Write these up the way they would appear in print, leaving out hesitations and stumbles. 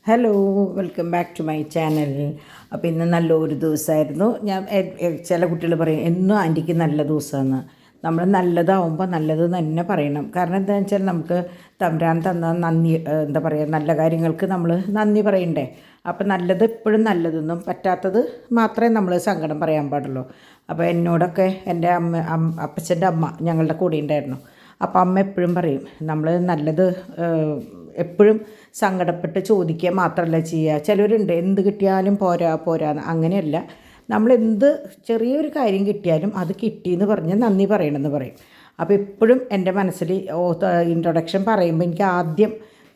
Hello, welcome back to my channel. അപ്പോൾ ഇന്ന് നല്ലൊരു ദിവസമായിരുന്നു. ചില കുട്ടികൾ പറയും എന്നും ആൻറ്റിക്ക് നല്ല ദിവസമാണ്. നമ്മൾ നല്ലതാവുമ്പോൾ നല്ലത് തന്നെ പറയണം. കാരണം എന്താണെന്ന് വെച്ചാൽ നമുക്ക് തമ്പുരാൻ തന്ന നന്ദി, എന്താ പറയുക, നല്ല കാര്യങ്ങൾക്ക് നമ്മൾ നന്ദി പറയണ്ടേ. അപ്പോൾ നല്ലത് എപ്പോഴും നല്ലതെന്നും പറ്റാത്തത് മാത്രമേ നമ്മൾ സങ്കടം പറയാൻ പാടുള്ളൂ. അപ്പോൾ എന്നോടൊക്കെ എൻ്റെ അപ്പച്ചൻ്റെ അമ്മ ഞങ്ങളുടെ കൂടെ ഉണ്ടായിരുന്നു. അപ്പം അമ്മ എപ്പോഴും പറയും നമ്മൾ നല്ലത് എപ്പോഴും സങ്കടപ്പെട്ട് ചോദിക്കുക മാത്രമല്ല ചെയ്യുക. ചിലരുണ്ട് എന്ത് കിട്ടിയാലും പോരാന്ന്. അങ്ങനെയല്ല, നമ്മളെന്ത് ചെറിയൊരു കാര്യം കിട്ടിയാലും അത് കിട്ടിയെന്ന് പറഞ്ഞ് നന്ദി പറയണമെന്ന് പറയും. അപ്പോൾ എപ്പോഴും എൻ്റെ മനസ്സിൽ ഇൻട്രൊഡക്ഷൻ പറയുമ്പോൾ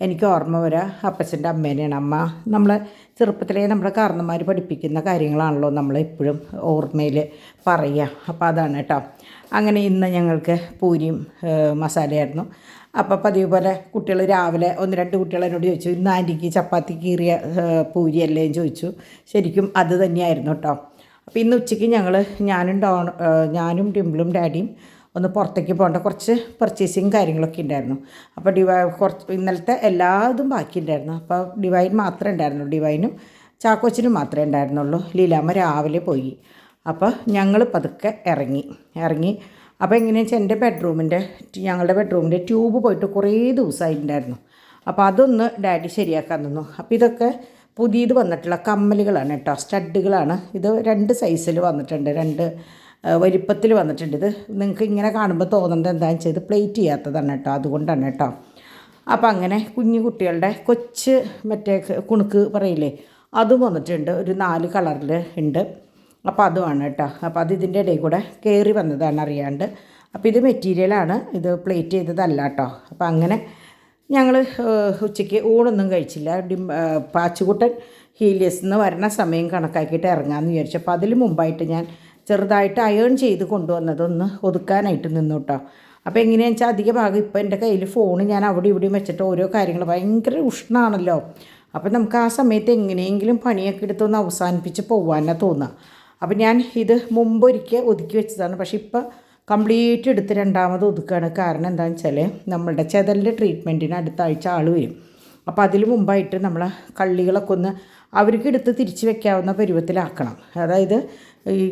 എനിക്ക് ഓർമ്മ വരിക അപ്പച്ചൻ്റെ അമ്മേനെയാണ്. അമ്മ നമ്മളെ ചെറുപ്പത്തിലേ നമ്മുടെ കാരണന്മാർ പഠിപ്പിക്കുന്ന കാര്യങ്ങളാണല്ലോ നമ്മളെപ്പോഴും ഓർമ്മയിൽ പറയുക. അപ്പോൾ അതാണ് കേട്ടോ. അങ്ങനെ ഇന്ന് ഞങ്ങൾക്ക് പൂരിയും മസാലയായിരുന്നു. അപ്പോൾ പതിവ് പോലെ കുട്ടികൾ രാവിലെ 1-2 കുട്ടികൾ എന്നോട് ചോദിച്ചു, ഇന്ന് ആൻറ്റിക്ക് ചപ്പാത്തി കീറിയ പൂരിയല്ലേ എന്ന് ചോദിച്ചു. ശരിക്കും അത് തന്നെയായിരുന്നു കേട്ടോ. അപ്പോൾ ഇന്ന് ഉച്ചയ്ക്ക് ഞാനും ഡിംപിളും ഡാഡിയും ഒന്ന് പുറത്തേക്ക് പോകേണ്ട കുറച്ച് പർച്ചേസിങ് കാര്യങ്ങളൊക്കെ ഉണ്ടായിരുന്നു. അപ്പോൾ ഇന്നലത്തെ എല്ലാതും ബാക്കിയുണ്ടായിരുന്നു. അപ്പോൾ ഡിവൈൻ മാത്രമേ ഉണ്ടായിരുന്നുള്ളൂ. ഡിവൈനും ചാക്കോച്ചനും മാത്രമേ ഉണ്ടായിരുന്നുള്ളൂ. ലീലാമ്മ രാവിലെ പോയി. അപ്പോൾ ഞങ്ങൾ പതുക്കെ ഇറങ്ങി. അപ്പോൾ എങ്ങനെയാണെന്ന് വെച്ചാൽ ഞങ്ങളുടെ ബെഡ്റൂമിൻ്റെ ട്യൂബ് പോയിട്ട് കുറേ ദിവസമായിട്ടുണ്ടായിരുന്നു. അപ്പോൾ അതൊന്ന് ഡാഡി ശരിയാക്കാൻ തന്നു. അപ്പോൾ ഇതൊക്കെ പുതിയത് വന്നിട്ടുള്ള കമ്മലുകളാണ് കേട്ടോ, സ്റ്റഡുകളാണ്. ഇത് 2 സൈസിൽ വന്നിട്ടുണ്ട്, 2 വലിപ്പത്തിൽ വന്നിട്ടുണ്ട്. ഇത് നിങ്ങൾക്ക് ഇങ്ങനെ കാണുമ്പോൾ തോന്നുന്നത് എന്താണെന്ന് വെച്ചാൽ ഇത് പ്ലേറ്റ് ചെയ്യാത്തതാണ് കേട്ടോ, അതുകൊണ്ടാണ് കേട്ടോ. അപ്പോൾ അങ്ങനെ കുഞ്ഞു കുട്ടികളുടെ കൊച്ച് മറ്റേ കുണുക്ക് പറയില്ലേ, അതും വന്നിട്ടുണ്ട്. ഒരു 4 കളറിൽ ഉണ്ട്. അപ്പോൾ അതുമാണ് കേട്ടോ. അപ്പോൾ അത് ഇതിൻ്റെ ഇടയിൽ കൂടെ കയറി വന്നതാണ് അറിയാണ്ട്. അപ്പോൾ ഇത് മെറ്റീരിയലാണ്, ഇത് പ്ലേറ്റ് ചെയ്തതല്ല കേട്ടോ. അപ്പോൾ അങ്ങനെ ഞങ്ങൾ ഉച്ചയ്ക്ക് ഊണൊന്നും കഴിച്ചില്ല. പാച്ചുകുട്ടൻ ഹീലിയസ് നിന്ന് വരണ സമയം കണക്കാക്കിയിട്ട് ഇറങ്ങാമെന്ന് വിചാരിച്ചു. അപ്പോൾ അതിന് മുമ്പായിട്ട് ഞാൻ ചെറുതായിട്ട് അയേൺ ചെയ്ത് കൊണ്ടുവന്നതൊന്ന് ഒതുക്കാനായിട്ട് നിന്നു കേട്ടോ. അപ്പോൾ എങ്ങനെയാണെന്ന് വെച്ചാൽ അധിക ഭാഗം ഇപ്പോൾ എൻ്റെ കയ്യിൽ ഫോൺ ഞാൻ അവിടെ ഇവിടെയും വെച്ചിട്ട് ഓരോ കാര്യങ്ങൾ ഭയങ്കര ഉഷ്ണമാണല്ലോ. അപ്പോൾ നമുക്ക് ആ സമയത്ത് എങ്ങനെയെങ്കിലും പണിയൊക്കെ എടുത്തൊന്ന് അവസാനിപ്പിച്ച് പോകാനാണ് തോന്നുക. അപ്പോൾ ഞാൻ ഇത് മുമ്പൊരിക്കൽ ഒതുക്കി വെച്ചതാണ്. പക്ഷേ ഇപ്പോൾ കംപ്ലീറ്റ് എടുത്ത് രണ്ടാമത് ഒതുക്കുകയാണ്. കാരണം എന്താണെന്ന് വെച്ചാൽ നമ്മളുടെ ചെതലിൻ്റെ ട്രീറ്റ്മെൻറ്റിന് അടുത്ത ആഴ്ച ആൾ വരും. അപ്പോൾ അതിന് മുമ്പായിട്ട് നമ്മൾ കള്ളികളൊക്കെ ഒന്ന് അവർക്ക് എടുത്ത് തിരിച്ച് വെക്കാവുന്ന പരുവത്തിലാക്കണം. അതായത് ഈ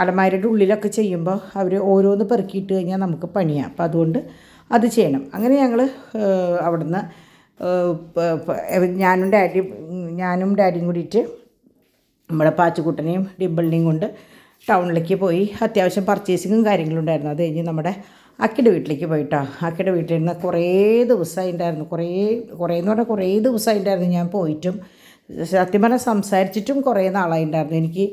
അലമാരയുടെ ഉള്ളിലൊക്കെ ചെയ്യുമ്പോൾ അവർ ഓരോന്ന് പെറുക്കിയിട്ട് കഴിഞ്ഞാൽ നമുക്ക് പണിയാണ്. അപ്പോൾ അതുകൊണ്ട് അത് ചെയ്യണം. അങ്ങനെ ഞങ്ങൾ അവിടുന്ന് ഞാനും ഡാഡിയും കൂടിയിട്ട് നമ്മുടെ പാച്ചുക്കുട്ടനെയും ഡിംപിളിനെയും കൊണ്ട് ടൗണിലേക്ക് പോയി. അത്യാവശ്യം പർച്ചേസിങ്ങും കാര്യങ്ങളും ഉണ്ടായിരുന്നു. അത് കഴിഞ്ഞ് നമ്മുടെ അക്കിയുടെ വീട്ടിലേക്ക് പോയിട്ടോ. അക്കിയുടെ വീട്ടിലിരുന്ന് കുറേ ദിവസമായിട്ടുണ്ടായിരുന്നു. കുറേ എന്ന് പറഞ്ഞാൽ കുറേ ദിവസമായിട്ടുണ്ടായിരുന്നു ഞാൻ പോയിട്ടും. സത്യം പറഞ്ഞാൽ സംസാരിച്ചിട്ടും കുറേ നാളായിട്ടുണ്ടായിരുന്നു. എനിക്ക്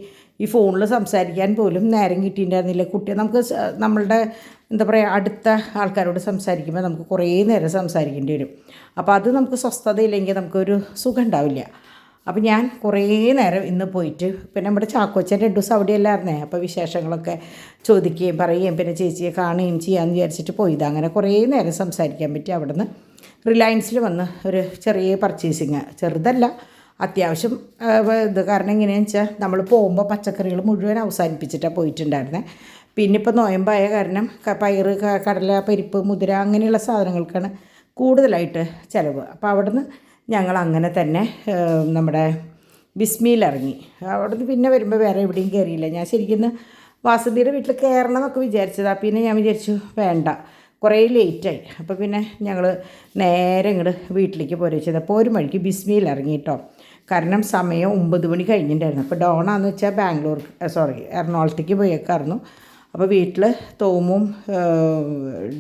ഈ ഫോണിൽ സംസാരിക്കാൻ പോലും നേരം കിട്ടിയിട്ടുണ്ടായിരുന്നില്ല. നമുക്ക് നമ്മളുടെ എന്താ പറയുക, അടുത്ത ആൾക്കാരോട് സംസാരിക്കുമ്പോൾ നമുക്ക് കുറേ നേരം സംസാരിക്കേണ്ടി വരും. അപ്പോൾ അത് നമുക്ക് സ്വസ്ഥതയില്ലെങ്കിൽ നമുക്കൊരു സുഖം ഉണ്ടാവില്ല. അപ്പോൾ ഞാൻ കുറേ നേരം ഇന്ന് പോയിട്ട്, പിന്നെ നമ്മുടെ ചാക്കോച്ചൻ 2 ദിവസം അവിടെയല്ലായിരുന്നേ. അപ്പോൾ വിശേഷങ്ങളൊക്കെ ചോദിക്കുകയും പറയുകയും പിന്നെ ചേച്ചിയെ കാണുകയും ചെയ്യാമെന്ന് വിചാരിച്ചിട്ട് പോയത്. അങ്ങനെ കുറേ നേരം സംസാരിക്കാൻ പറ്റി. അവിടെ നിന്ന് റിലയൻസിൽ വന്ന് ഒരു ചെറിയ പർച്ചേസിങ്, ചെറുതല്ല അത്യാവശ്യം ഇത്. കാരണം എങ്ങനെയാണെന്ന് വെച്ചാൽ നമ്മൾ പോകുമ്പോൾ പച്ചക്കറികൾ മുഴുവൻ അവസാനിപ്പിച്ചിട്ടാണ് പോയിട്ടുണ്ടായിരുന്നത്. പിന്നെ ഇപ്പോൾ നോയമ്പായ കാരണം പയറ്, കടല, പരിപ്പ്, മുതിര അങ്ങനെയുള്ള സാധനങ്ങൾക്കാണ് കൂടുതലായിട്ട് ചിലവ്. അപ്പോൾ അവിടെ നിന്ന് ഞങ്ങൾ അങ്ങനെ തന്നെ നമ്മുടെ ബിസ്മിയിൽ ഇറങ്ങി. അവിടെ നിന്ന് പിന്നെ വരുമ്പോൾ വേറെ എവിടെയും കയറിയില്ല. ഞാൻ ശരിക്കും വാസന്തിയുടെ വീട്ടിൽ കയറണം എന്നൊക്കെ വിചാരിച്ചതാണ്. പിന്നെ ഞാൻ വിചാരിച്ചു വേണ്ട, കുറേ ലേറ്റായി. അപ്പോൾ പിന്നെ ഞങ്ങൾ നേരെ ഇങ്ങോട്ട് വീട്ടിലേക്ക് പോരുക ചെയ്തത്. അപ്പോൾ ഒരു മണിക്ക് ബിസ്മിയിൽ ഇറങ്ങി കേട്ടോ. കാരണം സമയം 9 മണി കഴിഞ്ഞിട്ടുണ്ടായിരുന്നു. അപ്പോൾ ഡോണാന്ന് വെച്ചാൽ എറണാകുളത്തേക്ക് പോയേക്കായിരുന്നു. അപ്പോൾ വീട്ടിൽ തോമും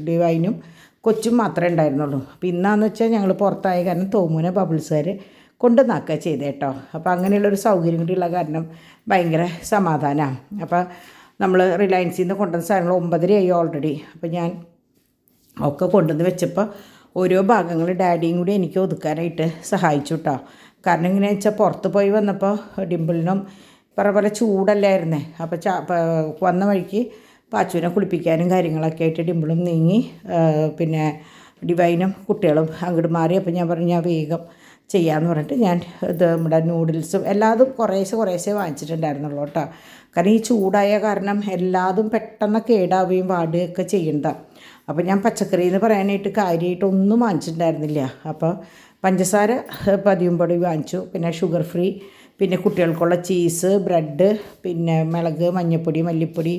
ഡിവൈനും കൊച്ചും മാത്രമേ ഉണ്ടായിരുന്നുള്ളൂ. അപ്പോൾ ഇന്നാന്ന് വെച്ചാൽ ഞങ്ങൾ പുറത്തായ കാരണം തോമുവിനെ ബബിൾസുകാർ കൊണ്ടുവന്നാക്കുക ചെയ്തേ കേട്ടോ. അപ്പോൾ അങ്ങനെയുള്ളൊരു സൗകര്യം കൂടിയുള്ള കാരണം ഭയങ്കര സമാധാനമാണ്. അപ്പോൾ നമ്മൾ റിലയൻസിൽ നിന്ന് കൊണ്ടുവന്ന സാധനങ്ങൾ 9:30 ആയി ഓൾറെഡി. അപ്പോൾ ഞാൻ ഒക്കെ കൊണ്ടുവന്ന് വെച്ചപ്പോൾ ഓരോ ഭാഗങ്ങൾ ഡാഡിയും കൂടി എനിക്ക് ഒതുക്കാനായിട്ട് സഹായിച്ചു കേട്ടോ. കാരണം എങ്ങനെയാണെന്ന് വെച്ചാൽ പുറത്ത് പോയി വന്നപ്പോൾ ഡിംപിളിനും പോലെ ചൂടല്ലായിരുന്നേ. അപ്പോൾ വന്ന വഴിക്ക് പാച്ചുവിനെ കുളിപ്പിക്കാനും കാര്യങ്ങളൊക്കെ ആയിട്ട് ഡിംപിളും നീങ്ങി. പിന്നെ ഡിവൈനും കുട്ടികളും അങ്ങോട്ട് മാറി. അപ്പോൾ ഞാൻ പറഞ്ഞു ഞാൻ വേഗം ചെയ്യാമെന്ന് പറഞ്ഞിട്ട് ഞാൻ ഇത് നമ്മുടെ നൂഡിൽസും എല്ലാതും കുറേശ്ശെ വാങ്ങിച്ചിട്ടുണ്ടായിരുന്നുള്ളൂ കേട്ടോ. കാരണം ഈ ചൂടായ കാരണം എല്ലാതും പെട്ടെന്ന് കേടാവുകയും വാടുകയൊക്കെ ചെയ്യണ്ട. അപ്പോൾ ഞാൻ പച്ചക്കറി എന്ന് പറയാനായിട്ട് കാര്യമായിട്ടൊന്നും വാങ്ങിച്ചിട്ടുണ്ടായിരുന്നില്ല. അപ്പോൾ പഞ്ചസാര പതിയും പൊടി വാങ്ങിച്ചു, പിന്നെ ഷുഗർ ഫ്രീ, പിന്നെ കുട്ടികൾക്കുള്ള ചീസ്, ബ്രെഡ്, പിന്നെ മുളക്, മഞ്ഞൾപ്പൊടി, മല്ലിപ്പൊടി,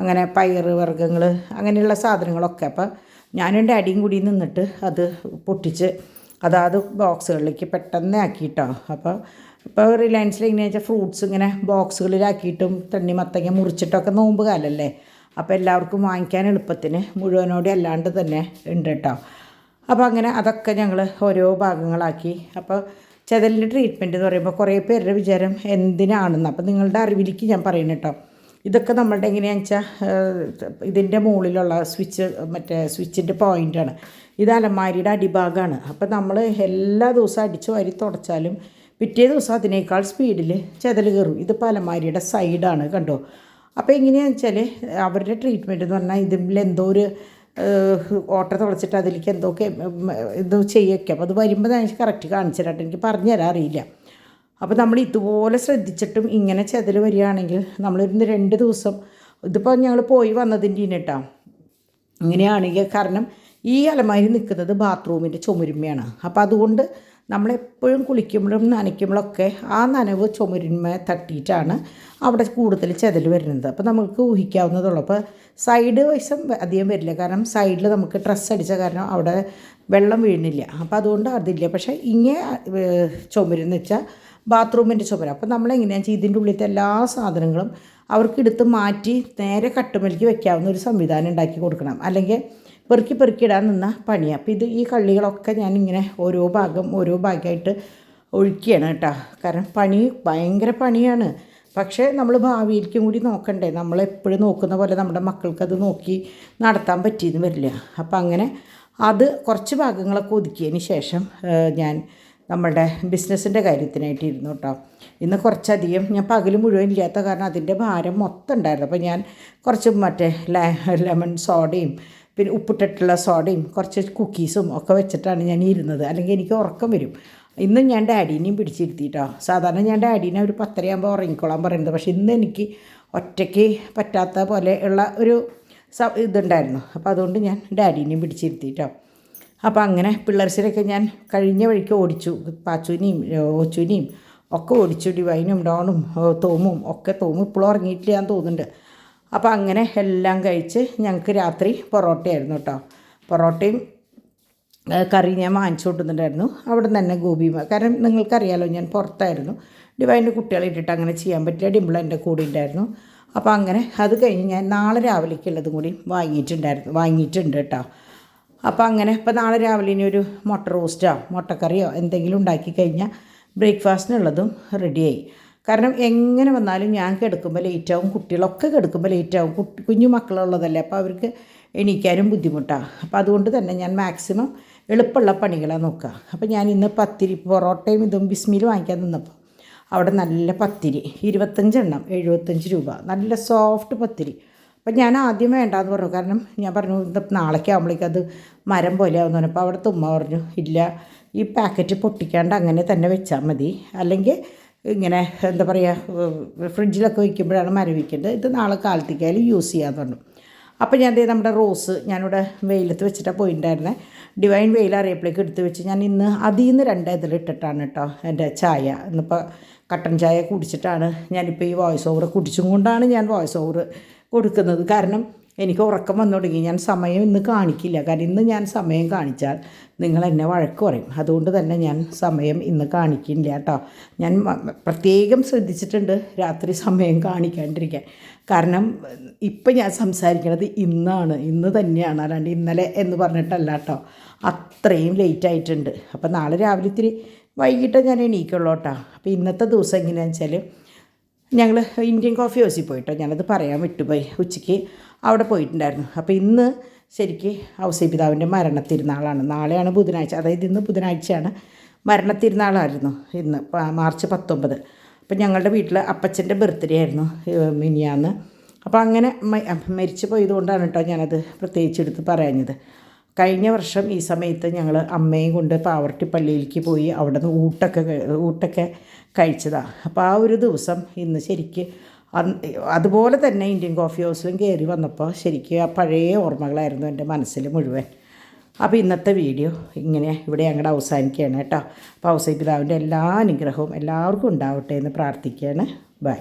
അങ്ങനെ പയറ് വർഗ്ഗങ്ങൾ, അങ്ങനെയുള്ള സാധനങ്ങളൊക്കെ. അപ്പോൾ ഞാനും ഡാഡിയും കൂടി നിന്നിട്ട് അത് പൊട്ടിച്ച് അതാത് ബോക്സുകളിലേക്ക് പെട്ടെന്ന് ആക്കിയിട്ടോ. ഇപ്പോൾ റിലയൻസിൽ എങ്ങനെയാണെന്ന് വെച്ചാൽ ഫ്രൂട്ട്സ് ഇങ്ങനെ ബോക്സുകളിലാക്കിയിട്ടും തണ്ണിമത്തങ്ങ മുറിച്ചിട്ടൊക്കെ നോമ്പ് കാലമല്ലേ, അപ്പോൾ എല്ലാവർക്കും വാങ്ങിക്കാൻ എളുപ്പത്തിന് മുഴുവനോടെ അല്ലാണ്ട് തന്നെ ഉണ്ട് കേട്ടോ. അപ്പോൾ അങ്ങനെ അതൊക്കെ ഞങ്ങൾ ഓരോ ഭാഗങ്ങളാക്കി. അപ്പോൾ ചെതലിൻ്റെ ട്രീറ്റ്മെൻറ്റ് എന്ന് പറയുമ്പോൾ കുറേ പേരുടെ വിചാരം എന്തിനാണെന്ന്. അപ്പോൾ നിങ്ങളുടെ അറിവിലേക്ക് ഞാൻ പറയുന്നത് കേട്ടോ. ഇതൊക്കെ നമ്മളുടെ എങ്ങനെയാണെന്ന് വെച്ചാൽ ഇതിൻ്റെ മുകളിലുള്ള സ്വിച്ചിൻ്റെ പോയിൻ്റാണ്. ഇത് അലമാരിയുടെ അടിഭാഗമാണ്. അപ്പോൾ നമ്മൾ എല്ലാ ദിവസവും അടിച്ചു വാരി തുടച്ചാലും പിറ്റേ ദിവസം അതിനേക്കാൾ സ്പീഡിൽ ചെതൽ കയറും. ഇതിപ്പോൾ അലമാരിയുടെ സൈഡാണ്, കണ്ടോ. അപ്പോൾ എങ്ങനെയാണെന്ന് വെച്ചാൽ അവരുടെ ട്രീറ്റ്മെൻറ്റ് എന്ന് പറഞ്ഞാൽ ഇതിൽ എന്തോ ഒരു ഓട്ട തുളച്ചിട്ട് അതിലേക്ക് എന്തൊക്കെ ഇത് ചെയ്യൊക്കെ. അപ്പോൾ അത് വരുമ്പോൾ ഞാൻ കറക്റ്റ് കാണിച്ചു തരാം, എനിക്ക് പറഞ്ഞു തരാൻ അറിയില്ല. അപ്പോൾ നമ്മൾ ഇതുപോലെ ശ്രദ്ധിച്ചിട്ടും ഇങ്ങനെ ചെതൽ വരികയാണെങ്കിൽ നമ്മളിരുന്ന് 2 ദിവസം, ഇതിപ്പോൾ ഞങ്ങൾ പോയി വന്നതിൻ്റെ കേട്ടോ ഇങ്ങനെയാണെങ്കിൽ, കാരണം ഈ അലമാരി നിൽക്കുന്നത് ബാത്റൂമിൻ്റെ ചുമരുമ്മയാണ്. അപ്പോൾ അതുകൊണ്ട് നമ്മളെപ്പോഴും കുളിക്കുമ്പോഴും നനയ്ക്കുമ്പോഴൊക്കെ ആ നനവ് ചുമരുമ്മ തട്ടിയിട്ടാണ് അവിടെ കൂടുതൽ ചെതൽ വരുന്നത്. അപ്പോൾ നമുക്ക് ഊഹിക്കാവുന്നതുള്ളൂ. അപ്പോൾ സൈഡ് വശം അധികം വരില്ല, കാരണം സൈഡിൽ നമുക്ക് ഡ്രസ്സ് അടിച്ച കാരണം അവിടെ വെള്ളം വീഴുന്നില്ല. അപ്പോൾ അതുകൊണ്ട് അതില്ല. പക്ഷേ ഇങ്ങനെ ചുമരെന്ന് വെച്ചാൽ ബാത്റൂമിൻ്റെ ചുമര്. അപ്പോൾ നമ്മളെങ്ങനെയാണെന്ന് വെച്ചാൽ ഇതിൻ്റെ ഉള്ളിലത്തെ എല്ലാ സാധനങ്ങളും അവർക്കെടുത്ത് മാറ്റി നേരെ കട്ടുമലിക്ക് വെക്കാവുന്ന ഒരു സംവിധാനം ഉണ്ടാക്കി കൊടുക്കണം, അല്ലെങ്കിൽ പെറുക്കി ഇടാൻ നിന്ന പണിയാണ്. അപ്പോൾ ഈ കള്ളികളൊക്കെ ഞാനിങ്ങനെ ഓരോ ഭാഗമായിട്ട് ഒഴുക്കിയാണ് കേട്ടോ. കാരണം ഭയങ്കര പണിയാണ്. പക്ഷേ നമ്മൾ ഭാവിയിലേക്കും കൂടി നോക്കണ്ടേ. നമ്മളെപ്പോഴും നോക്കുന്ന പോലെ നമ്മുടെ മക്കൾക്കത് നോക്കി നടത്താൻ പറ്റിയെന്ന് വരില്ല. അപ്പോൾ അങ്ങനെ അത് കുറച്ച് ഭാഗങ്ങളൊക്കെ ഒതുക്കിയതിന് ശേഷം ഞാൻ നമ്മളുടെ ബിസിനസ്സിൻ്റെ കാര്യത്തിനായിട്ട് ഇരുന്നു കേട്ടോ. ഇന്ന് കുറച്ചധികം ഞാൻ പകൽ മുഴുവൻ ഇല്ലാത്ത കാരണം അതിൻ്റെ ഭാരം മൊത്തം ഉണ്ടായിരുന്നു. അപ്പോൾ ഞാൻ കുറച്ച് ലെമൺ സോഡയും പിന്നെ ഉപ്പിട്ടിട്ടുള്ള സോഡയും കുറച്ച് കുക്കീസും ഒക്കെ വെച്ചിട്ടാണ് ഞാൻ ഇരുന്നത്, അല്ലെങ്കിൽ എനിക്ക് ഉറക്കം വരും. ഇന്ന് ഞാൻ ഡാഡീനെയും പിടിച്ചിരുത്തിയിട്ടോ. സാധാരണ ഞാൻ ഡാഡീനെ ഒരു 10:30 ഉറങ്ങിക്കോളാൻ പറയുന്നത്, പക്ഷേ ഇന്ന് എനിക്ക് ഒറ്റയ്ക്ക് പറ്റാത്ത പോലെ ഉള്ള ഒരു ഇതുണ്ടായിരുന്നു. അപ്പോൾ അതുകൊണ്ട് ഞാൻ ഡാഡീനെയും പിടിച്ചിരുത്തിയിട്ടോ. അപ്പോൾ അങ്ങനെ പിള്ളേർസിനൊക്കെ ഞാൻ കഴിഞ്ഞ വഴിക്ക് ഓടിച്ചു, പാച്ചുവിനെയും ഓച്ചുവിനെയും ഒക്കെ ഓടിച്ചു. ഡിവൈനും ഡോണും തോമും ഒക്കെ. തോമും ഇപ്പോഴും ഉറങ്ങിയിട്ടില്ല എന്ന് തോന്നുന്നുണ്ട്. അപ്പോൾ അങ്ങനെ എല്ലാം കഴിച്ച് ഞങ്ങൾക്ക് രാത്രി പൊറോട്ടയായിരുന്നു കേട്ടോ. പൊറോട്ടയും കറി ഞാൻ വാങ്ങിച്ചു കൊണ്ടുവന്നിട്ടുണ്ടായിരുന്നു അവിടെ നിന്ന് തന്നെ ഗോപിയും. കാരണം നിങ്ങൾക്കറിയാലോ ഞാൻ പുറത്തായിരുന്നു, ഡിവൈൻ്റെ കുട്ടികളെ ഇട്ടിട്ട് അങ്ങനെ ചെയ്യാൻ പറ്റില്ല. ഡിംപിൾ എൻ്റെ കൂടെ ഉണ്ടായിരുന്നു. അപ്പോൾ അങ്ങനെ അത് കഴിഞ്ഞ് ഞാൻ നാളെ രാവിലേക്കുള്ളതും കൂടി വാങ്ങിയിട്ടുണ്ട് കേട്ടോ. അപ്പോൾ അങ്ങനെ ഇപ്പോൾ നാളെ രാവിലെ ഇനി ഒരു മുട്ട റോസ്റ്റോ മുട്ടക്കറിയോ എന്തെങ്കിലും ഉണ്ടാക്കി കഴിഞ്ഞാൽ ബ്രേക്ക്ഫാസ്റ്റിനുള്ളതും റെഡിയായി. കാരണം എങ്ങനെ വന്നാലും ഞാൻ കിടക്കുമ്പോൾ ലേറ്റാവും, കുട്ടികളൊക്കെ കിടക്കുമ്പോൾ ലേറ്റാവും. കുഞ്ഞു മക്കളുള്ളതല്ലേ, അപ്പോൾ അവർക്ക് എണീക്കാനും ബുദ്ധിമുട്ടാണ്. അപ്പോൾ അതുകൊണ്ട് തന്നെ ഞാൻ മാക്സിമം എളുപ്പമുള്ള പണികളാണ് നോക്കുക. അപ്പോൾ ഞാൻ ഇന്ന് പത്തിരി പൊറോട്ടയും ഇതും ബിസ്മിയിൽ വാങ്ങിക്കാൻ നിന്നപ്പോൾ അവിടെ നല്ല പത്തിരി 25 എണ്ണം 75 രൂപ, നല്ല സോഫ്റ്റ് പത്തിരി. അപ്പം ഞാൻ ആദ്യം വേണ്ടാന്ന് പറഞ്ഞു, കാരണം ഞാൻ പറഞ്ഞു നാളേക്ക് ആകുമ്പോഴേക്കും അത് മരം പോലെ ആവുന്നു പറഞ്ഞു. അപ്പോൾ അവിടുത്തെ ഉമ്മ പറഞ്ഞു ഇല്ല, ഈ പാക്കറ്റ് പൊട്ടിക്കാണ്ട് അങ്ങനെ തന്നെ വെച്ചാൽ മതി, അല്ലെങ്കിൽ ഇങ്ങനെ എന്താ പറയുക ഫ്രിഡ്ജിലൊക്കെ വയ്ക്കുമ്പോഴാണ് മരവിക്കേണ്ടത്, ഇത് നാളെ കാലത്തേക്കായാലും യൂസ് ചെയ്യാമെന്ന് പറഞ്ഞു. അപ്പോൾ ഞാൻ നമ്മുടെ റോസ് ഞാനിവിടെ വെയിലത്ത് വെച്ചിട്ടാണ് പോയിട്ടുണ്ടായിരുന്നത്. ഡിവൈൻ വെയിൽ അറിയപ്പോഴേക്ക് എടുത്ത് വെച്ച് ഞാൻ ഇന്ന് അതിൽ നിന്ന് 2 ഇതിലിട്ടിട്ടാണ് കേട്ടോ എൻ്റെ ചായ. ഇന്നിപ്പോൾ കട്ടൻ ചായ കുടിച്ചിട്ടാണ് ഞാനിപ്പോൾ ഈ വോയിസ് ഓവർ കുടിച്ചും കൊണ്ടാണ് ഞാൻ വോയിസ് ഓവർ കൊടുക്കുന്നത്. കാരണം എനിക്ക് ഉറക്കം വന്നു തുടങ്ങി. ഞാൻ സമയം ഇന്ന് കാണിക്കില്ല, കാരണം ഇന്ന് ഞാൻ സമയം കാണിച്ചാൽ നിങ്ങൾ എന്നെ വഴക്ക് പറയും. അതുകൊണ്ട് തന്നെ ഞാൻ സമയം ഇന്ന് കാണിക്കില്ല കേട്ടോ. ഞാൻ പ്രത്യേകം ശ്രദ്ധിച്ചിട്ടുണ്ട് രാത്രി സമയം കാണിക്കാണ്ടിരിക്കാൻ. കാരണം ഇപ്പം ഞാൻ സംസാരിക്കുന്നത് ഇന്ന് തന്നെയാണ്, അല്ലാണ്ട് ഇന്നലെ എന്ന് പറഞ്ഞിട്ടല്ല കേട്ടോ. അത്രയും ലേറ്റ് ആയിട്ടുണ്ട്. അപ്പോൾ നാളെ രാവിലെ ഇത്തിരി വൈകിട്ട് ഞാൻ എണീക്കുള്ളൂ കേട്ടോ. അപ്പോൾ ഇന്നത്തെ ദിവസം എങ്ങനെയാണെന്ന് വെച്ചാൽ ഞങ്ങൾ ഇന്ത്യൻ കോഫി ഹൗസിൽ പോയിട്ടോ, ഞാനത് പറയാൻ വിട്ടുപോയി. ഉച്ചയ്ക്ക് അവിടെ പോയിട്ടുണ്ടായിരുന്നു. അപ്പോൾ ഇന്ന് ശരിക്ക് ഔസേപിതാവിൻ്റെ മരണത്തിരുന്നാളാണ്. നാളെയാണ് ബുധനാഴ്ച, അതായത് ഇന്ന് ബുധനാഴ്ചയാണ് മരണത്തിരുന്നാളായിരുന്നു. ഇന്ന് മാർച്ച് 19. അപ്പോൾ ഞങ്ങളുടെ വീട്ടിൽ അപ്പച്ചൻ്റെ ബർത്ത്ഡേ ആയിരുന്നു മിനിയാന്ന്. അപ്പോൾ അങ്ങനെ മരിച്ചു പോയതുകൊണ്ടാണ് കേട്ടോ ഞാനത് പ്രത്യേകിച്ച് എടുത്ത് പറയാഞ്ഞത്. കഴിഞ്ഞ വർഷം ഈ സമയത്ത് ഞങ്ങൾ അമ്മയും കൊണ്ട് പാവർട്ടി പള്ളിയിലേക്ക് പോയി അവിടെ നിന്ന് ഊട്ടൊക്കെ കഴിച്ചതാണ്. അപ്പോൾ ആ ഒരു ദിവസം ഇന്ന് ശരിക്ക് അതുപോലെ തന്നെ ഇന്ത്യൻ കോഫി ഹൗസിലും കയറി വന്നപ്പോൾ ശരിക്കും ആ പഴയ ഓർമ്മകളായിരുന്നു എൻ്റെ മനസ്സിൽ മുഴുവൻ. അപ്പോൾ ഇന്നത്തെ വീഡിയോ ഇങ്ങനെ ഇവിടെ ഞങ്ങളുടെ അവസാനിക്കുകയാണ് കേട്ടോ. അപ്പോൾ ഔസേപ്പിതാവിൻ്റെ എല്ലാ അനുഗ്രഹവും എല്ലാവർക്കും ഉണ്ടാവട്ടെ എന്ന് പ്രാർത്ഥിക്കുകയാണ്. ബൈ.